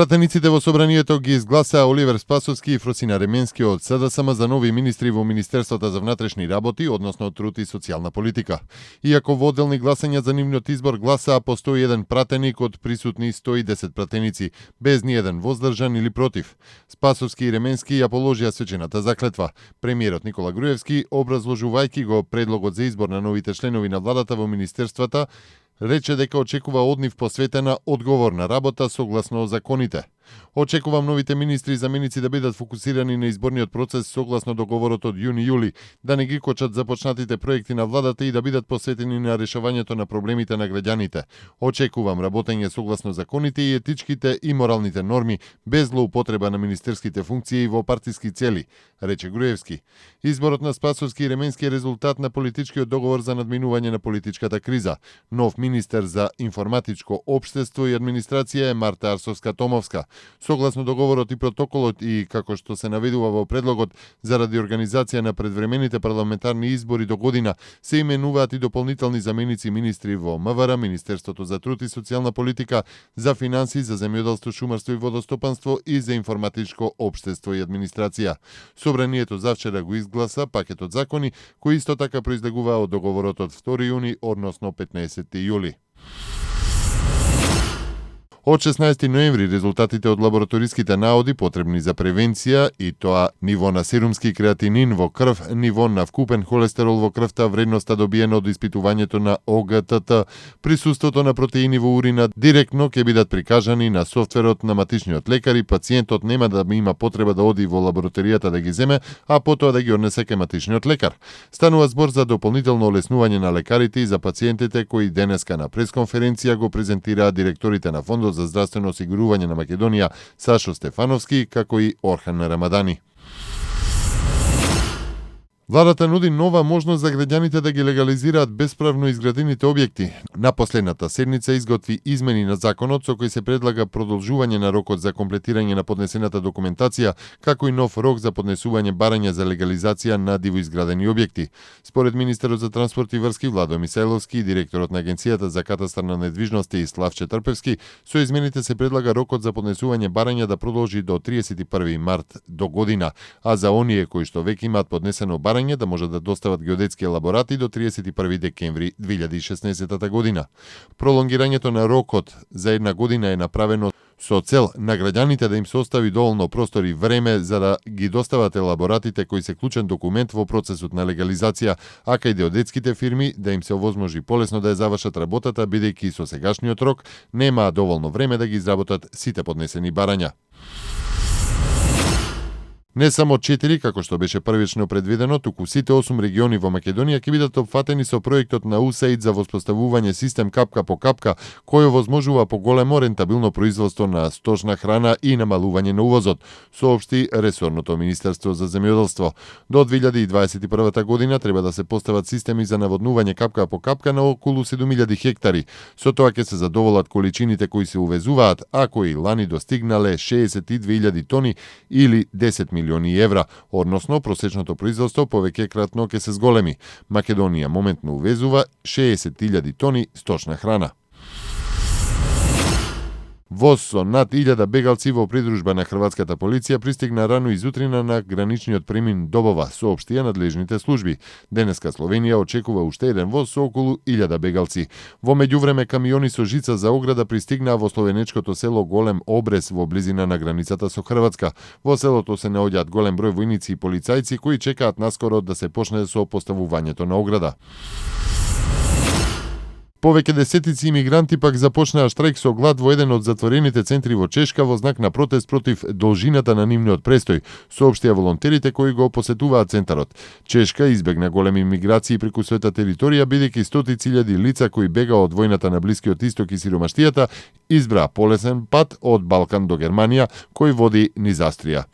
Пратениците во собранието ги изгласаа Оливер Спасовски и Фросина Ременски од СДСМ за нови министри во Министерството за внатрешни работи, односно труд и социјална политика. Иако во одделни гласања за нивниот избор гласаа по 101 пратеник од присутни 110 пратеници, без ниеден воздржан или против. Спасовски и Ременски ја положија свечената заклетва. Премиерот Никола Груевски, образложувајќи го предлогот за избор на новите членови на владата во министерствата, рече дека очекува од нив посветена одговорна работа согласно законите. Очекувам новите министри и заменици да бидат фокусирани на изборниот процес согласно договорот од јуни-јули, да не ги кочат започнатите проекти на владата и да бидат посветени на решавањето на проблемите на граѓаните. Очекувам работење согласно законите и етичките и моралните норми, без злоупотреба на министерските функции во партиски цели, рече Груевски. Изборот на Спасовски и Ременски е резултат на политичкиот договор за надминување на политичката криза. Нов министер за информатичко општество и администрација е Марта Арсовска-Томовска. Согласно договорот и протоколот и како што се наведува во предлогот, заради организација на предвремените парламентарни избори до година, се именуваат и дополнителни заменици министри во МВР, Министерството за труд и социјална политика, за финансии, за земјоделство, шумарство и водостопанство и за информатичко општество и администрација. Собранието завчера го изгласа пакетот закони кои исто така произлегуваа од договорот од 2 јуни, односно 15 јули. Од 16 ноември резултатите од лабораториските наоди потребни за превенција, и тоа ниво на серумски креатинин во крв, ниво на вкупен холестерол во крвта, вредноста добиена од испитувањето на ОГТТ, присуството на протеини во урина, директно ќе бидат прикажани на софтверот на матичниот лекар и пациентот нема да има потреба да оди во лабораторијата да ги земе, а потоа да ги однесе кај матичниот лекар. Станува збор за дополнително олеснување на лекарите и за пациентите кои денеска на пресконференција го презентираа директорите на Фондот за здравствено осигурување на Македонија Сашо Стефановски, како и Орхан Рамадани. Владата нуди нова можност за граѓаните да ги легализираат бесправно изградените објекти. На последната седница изготви измени на законот со кој се предлага продолжување на рокот за комплетирање на поднесената документација, како и нов рок за поднесување барања за легализација на дивоизградени објекти. Според министерот за транспорт и врски Владо Мисајловски и директорот на Агенцијата за катастар на недвижности Славче Трпевски, со измените се предлага рокот за поднесување барања да продолжи до 31 март до година, а за оние кои што веќе имаат поднесено барање да може да достават геодетски елаборати до 31 декември 2016 година. Пролонгирањето на рокот за една година е направено со цел на граѓаните да им се остави доволно простор и време за да ги достават елаборатите кои се клучен документ во процесот на легализација, а кај геодетските фирми да им се овозможи полесно да ја завршат работата, бидејќи со сегашниот рок немаа доволно време да ги изработат сите поднесени барања. Не само 4, како што беше првично предвидено, туку сите 8 региони во Македонија ќе бидат опфатени со проектот на USAID за воспоставување систем капка по капка, кој овозможува поголемо рентабилно производство на сточна храна и намалување на увозот, соопшти ресорното Министерство за земјоделство. До 2021 година треба да се постават системи за наводнување капка по капка на околу 7000 хектари. Со тоа ќе се задоволат количините кои се увезуваат, а кои лани достигнале 62.000 тони или 10 милиони евра, односно просечното производство повеќекратно ќе се зголеми. Македонија моментно увезува 60.000 тони сточна храна. Воз со над 1000 бегалци во придружба на хрватската полиција пристигна рано изутрина на граничниот премин Добова, соопштија надлежните служби. Денеска Словенија очекува уште еден воз со околу 1000 бегалци. Во меѓувреме камиони со жица за ограда пристигнаа во словенечкото село Голем Обрез во близина на границата со Хрватска. Во селото се наоѓаат голем број војници и полицајци кои чекаат наскоро да се почне со поставувањето на ограда. Повеќе десетици имигранти пак започнаа штрајк со глад во еден од затворените центри во Чешка во знак на протест против должината на нивниот престој, соопштија волонтерите кои го посетуваат центарот. Чешка избегна големи миграции преку својата територија, бидејќи стотици илјади лица кои бегаа од војната на Блискиот Исток и сиромаштијата избраа полесен пат од Балкан до Германија, кој води низ Австрија.